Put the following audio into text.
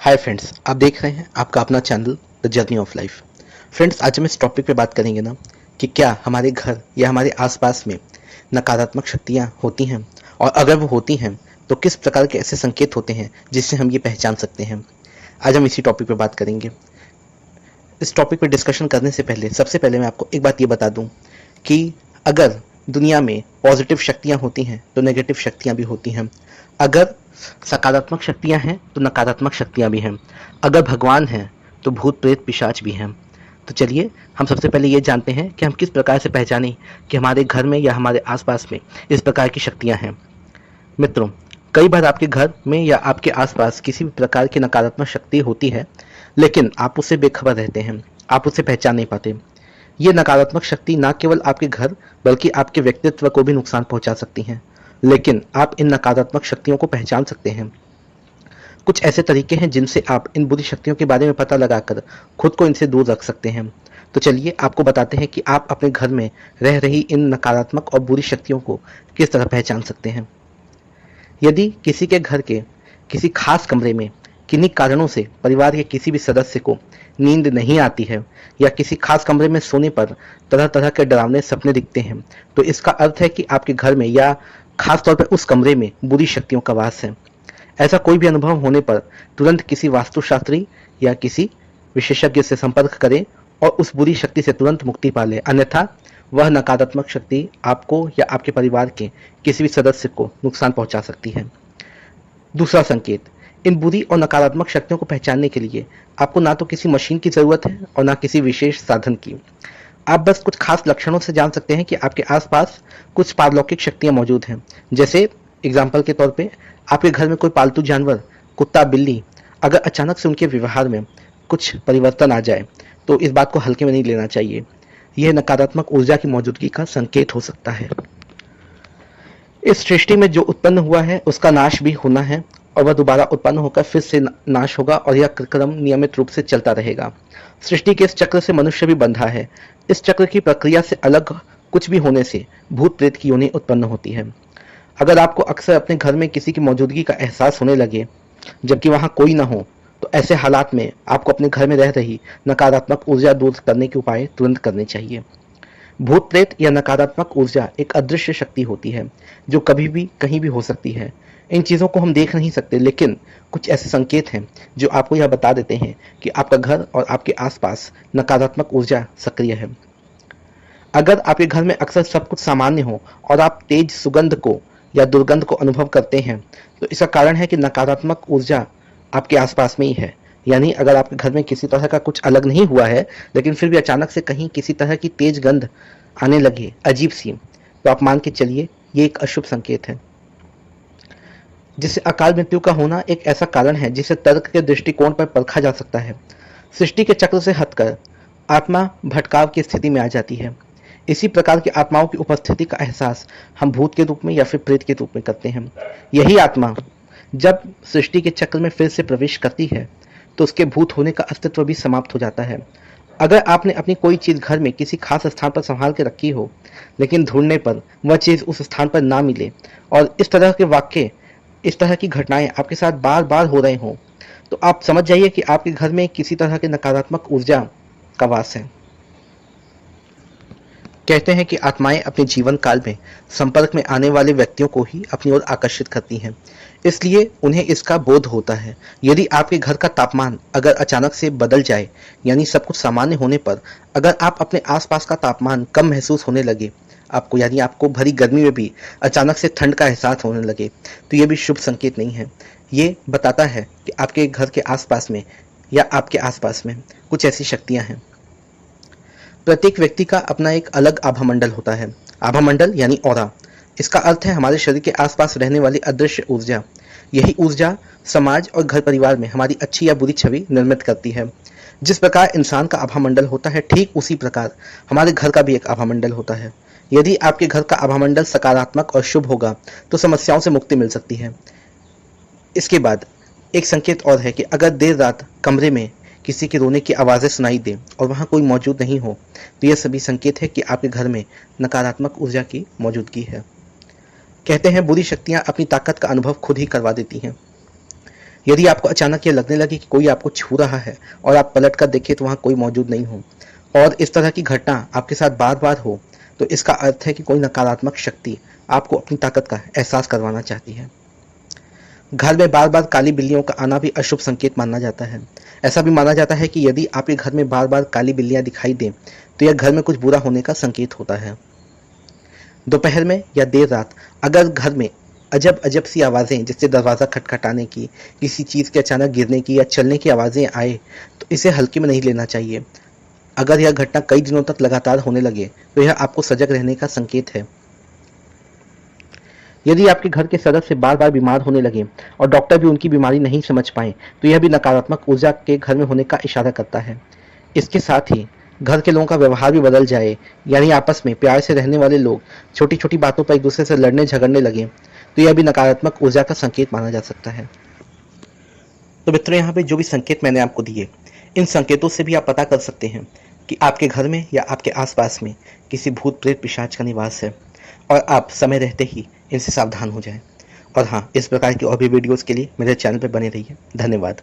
Hi friends, आप देख रहे हैं आपका अपना channel the journey of life. Friends, आज हम इस टॉपिक पे बात करेंगे ना कि क्या हमारे घर या हमारे आसपास में नकारात्मक शक्तियाँ होती हैं, और अगर वो होती हैं तो किस प्रकार के ऐसे संकेत होते हैं जिससे हम ये पहचान सकते हैं। आज हम इसी टॉपिक पे बात करेंगे। इस टॉपिक पे डिस्कशन करने से पहले सबसे पहले मैं आपको एक बात ये बता दूं कि अगर दुनिया में पॉजिटिव शक्तियाँ होती हैं तो नेगेटिव शक्तियाँ भी होती हैं। अगर सकारात्मक शक्तियाँ हैं तो नकारात्मक शक्तियाँ भी हैं। अगर भगवान हैं तो भूत प्रेत पिशाच भी हैं। तो चलिए हम सबसे पहले ये जानते हैं कि हम किस प्रकार से पहचानें कि हमारे घर में या हमारे आसपास में इस प्रकार की शक्तियाँ हैं। मित्रों, कई बार आपके घर में या आपके आसपास किसी भी प्रकार की नकारात्मक शक्ति होती है, लेकिन आप उससे बेखबर रहते हैं, आप उसे पहचान नहीं पाते। ये नकारात्मक शक्ति ना केवल आपके घर बल्कि आपके व्यक्तित्व को भी नुकसान पहुंचा सकती हैं। लेकिन आप इन नकारात्मक शक्तियों को पहचान सकते हैं। कुछ ऐसे तरीके हैं जिनसे आप इन बुरी शक्तियों के बारे में पता लगाकर खुद को इनसे दूर रख सकते हैं। तो चलिए आपको बताते हैं कि आप अपने घर में रह रही इन नकारात्मक और बुरी शक्तियों को किस तरह पहचान सकते हैं। यदि किसी के घर के किसी खास कमरे में किन्हीं कारणों से परिवार के किसी भी सदस्य को नींद नहीं आती है, या किसी खास कमरे में सोने पर तरह तरह के डरावने सपने दिखते हैं, तो इसका अर्थ है कि आपके घर में या खास तौर पर उस कमरे में बुरी शक्तियों का वास है। ऐसा कोई भी अनुभव होने पर तुरंत किसी वास्तुशास्त्री या किसी विशेषज्ञ से संपर्क करें और उस बुरी शक्ति से तुरंत मुक्ति पा लें, अन्यथा वह नकारात्मक शक्ति आपको या आपके परिवार के किसी भी सदस्य को नुकसान पहुंचा सकती है। दूसरा संकेत, इन बुरी और नकारात्मक शक्तियों को पहचानने के लिए आपको ना तो किसी मशीन की जरूरत है और ना किसी विशेष साधन की। आप बस कुछ खास लक्षणों से जान सकते हैं कि आपके आसपास कुछ पारलौकिक शक्तियां मौजूद हैं। जैसे एग्जाम्पल के तौर पे आपके घर में कोई पालतू जानवर, कुत्ता, बिल्ली, अगर अचानक से उनके व्यवहार में कुछ परिवर्तन आ जाए तो इस बात को हल्के में नहीं लेना चाहिए। यह नकारात्मक ऊर्जा की मौजूदगी का संकेत हो सकता है। इस सृष्टि में जो उत्पन्न हुआ है उसका नाश भी होना है, और वह दोबारा उत्पन्न होकर फिर से नाश होगा, और यह क्रम नियमित रूप से चलता रहेगा। सृष्टि के इस चक्र से मनुष्य भी बंधा है। इस चक्र की प्रक्रिया से अलग कुछ भी होने से भूत प्रेत की योनि उत्पन्न होती है। अगर आपको अक्सर अपने घर में किसी की मौजूदगी का एहसास होने लगे जबकि वहां कोई ना हो, तो ऐसे हालात में आपको अपने घर में रह रही नकारात्मक ऊर्जा दूर करने के उपाय तुरंत करने चाहिए। भूत प्रेत या नकारात्मक ऊर्जा एक अदृश्य शक्ति होती है जो कभी भी कहीं भी हो सकती है। इन चीज़ों को हम देख नहीं सकते, लेकिन कुछ ऐसे संकेत हैं जो आपको यह बता देते हैं कि आपका घर और आपके आसपास नकारात्मक ऊर्जा सक्रिय है। अगर आपके घर में अक्सर सब कुछ सामान्य हो और आप तेज सुगंध को या दुर्गंध को अनुभव करते हैं, तो इसका कारण है कि नकारात्मक ऊर्जा आपके आसपास में ही है। यानी अगर आपके घर में किसी तरह का कुछ अलग नहीं हुआ है, लेकिन फिर भी अचानक से कहीं किसी तरह की तेज गंध आने लगे अजीब सी, तो आप मान के चलिए ये एक अशुभ संकेत है। जिससे अकाल मृत्यु का होना एक ऐसा कारण है जिसे तर्क के दृष्टिकोण पर परखा जा सकता है। सृष्टि के चक्र से हटकर आत्मा भटकाव की स्थिति में आ जाती है। इसी प्रकार की आत्माओं की उपस्थिति का एहसास हम भूत के रूप में या फिर प्रेत के रूप में करते हैं। यही आत्मा जब सृष्टि के चक्र में फिर से प्रवेश करती है तो उसके भूत होने का अस्तित्व भी समाप्त हो जाता है। अगर आपने अपनी कोई चीज़ घर में किसी खास स्थान पर संभाल के रखी हो, लेकिन ढूंढने पर वह चीज़ उस स्थान पर ना मिले, और इस तरह के वाक्य, इस तरह की घटनाएं आपके साथ बार बार हो रहे हों, तो आप समझ जाइए कि आपके घर में किसी तरह की नकारात्मक ऊर्जा का वास है। कहते हैं कि आत्माएं अपने जीवन काल में संपर्क में आने वाले व्यक्तियों को ही अपनी ओर आकर्षित करती हैं, इसलिए उन्हें इसका बोध होता है। यदि आपके घर का तापमान अगर अचानक से बदल जाए, यानी सब कुछ सामान्य होने पर अगर आप अपने आसपास का तापमान कम महसूस होने लगे आपको, यानी आपको भरी गर्मी में भी अचानक से ठंड का एहसास होने लगे, तो ये भी शुभ संकेत नहीं है। ये बताता है कि आपके घर के आसपास में या आपके आसपास में कुछ ऐसी शक्तियां हैं। प्रत्येक व्यक्ति का अपना एक अलग आभामंडल होता है। आभामंडल यानी ऑरा, इसका अर्थ है हमारे शरीर के आसपास रहने वाली अदृश्य ऊर्जा। यही ऊर्जा समाज और घर परिवार में हमारी अच्छी या बुरी छवि निर्मित करती है। जिस प्रकार इंसान का आभामंडल होता है, ठीक उसी प्रकार हमारे घर का भी एक आभामंडल होता है। यदि आपके घर का आभामंडल सकारात्मक और शुभ होगा तो समस्याओं से मुक्ति मिल सकती है। इसके बाद एक संकेत और है कि अगर देर रात कमरे में किसी के रोने की आवाज़ें सुनाई दे और वहाँ कोई मौजूद नहीं हो, तो यह सभी संकेत है कि आपके घर में नकारात्मक ऊर्जा की मौजूदगी है। कहते हैं बुरी शक्तियाँ अपनी ताकत का अनुभव खुद ही करवा देती हैं। यदि आपको अचानक ये लगने लगे कि कोई आपको छू रहा है और आप पलट कर देखें तो वहाँ कोई मौजूद नहीं हो, और इस तरह की घटना आपके साथ बार बार हो, तो इसका अर्थ है कि कोई नकारात्मक शक्ति आपको अपनी ताकत का एहसास करवाना चाहती है। घर में बार बार काली बिल्लियों का आना भी अशुभ संकेत माना जाता है। ऐसा भी माना जाता है कि यदि आपके घर में बार बार काली बिल्लियां दिखाई दें तो यह घर में कुछ बुरा होने का संकेत होता है। दोपहर में या देर रात अगर घर में अजब अजब सी आवाज़ें, जैसे दरवाज़ा खटखटाने की, किसी चीज़ के अचानक गिरने की या चलने की आवाज़ें आए, तो इसे हल्के में नहीं लेना चाहिए। अगर यह घटना कई दिनों तक लगातार होने लगे तो यह आपको सजग रहने का संकेत है। यदि आपके घर के सदस्य बार बार बीमार होने लगे और डॉक्टर भी उनकी बीमारी नहीं समझ पाए, तो यह भी नकारात्मक ऊर्जा के घर में होने का इशारा करता है। इसके साथ ही घर के लोगों का व्यवहार भी बदल जाए, यानी आपस में प्यार से रहने वाले लोग छोटी छोटी बातों पर एक दूसरे से लड़ने झगड़ने लगे, तो यह भी नकारात्मक ऊर्जा का संकेत माना जा सकता है। तो मित्रों, यहाँ पे जो भी संकेत मैंने आपको दिए, इन संकेतों से भी आप पता कर सकते हैं कि आपके घर में या आपके आसपास में किसी भूत प्रेत पिशाच का निवास है, और आप समय रहते ही इनसे सावधान हो जाएं। और हाँ, इस प्रकार की और भी वीडियोस के लिए मेरे चैनल पर बने रहिए। धन्यवाद।